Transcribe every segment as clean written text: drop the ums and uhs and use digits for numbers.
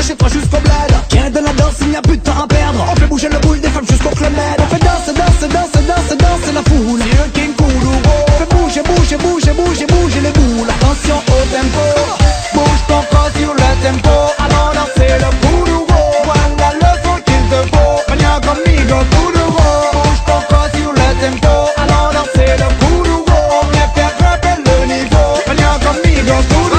chez toi jusqu'au bled. Viens de la danse, il n'y a plus de temps à perdre. On fait bouger le boule des femmes jusqu'au club med. On fait danse, danse, danse, danse, danse la foule. C'est le King Koulouro. Fais bouger, bouger, bouger, bouger, bouger les boules. Attention au tempo, bouge ton corps sur le tempo. Allons danser le Koulouro. Voilà le son qu'il te faut. Viens conmigo Koulouro. Bouge ton corps sur le tempo. Allons danser le Koulouro. On vient faire grimper le niveau. Viens conmigo Koulouro.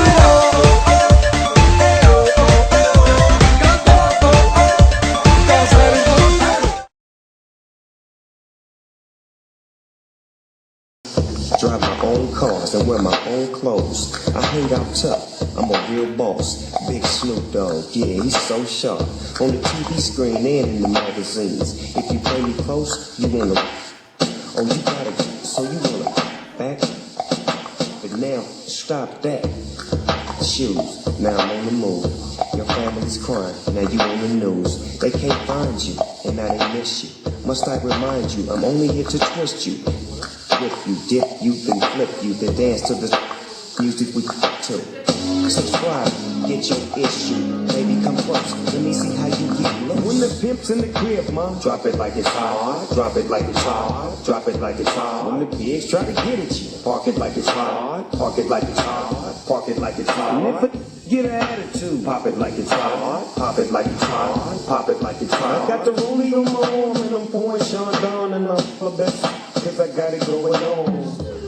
Drive my own cars and wear my own clothes. I hang out tough, I'm a real boss. Big Snoop Dogg, yeah, he's so sharp. On the TV screen and in the magazines. If you play me close, you wanna. Oh, you gotta, so you wanna back. But now, stop that. Shoes, now I'm on the move. Your family's crying, now you on the news. They can't find you, and now they miss you. Must I remind you, I'm only here to twist you. Whip you, dip you, then flip you, then dance to the music we to. Subscribe, get your issue. Baby, come close, let me see how you get low. When the pimp's in the crib, mom, drop it like it's hot. Drop it like it's hot. Drop it like it's hot. When the pigs try to get at you, park it like it's hot. Park it like it's hot. Park it like it's hot. And if it get an attitude, pop it like it's hot. Pop it like it's hot. Pop it like it's hot. Got the rollie on my arm and I'm pouring Sean down and I'm the best. Cause I got it going on.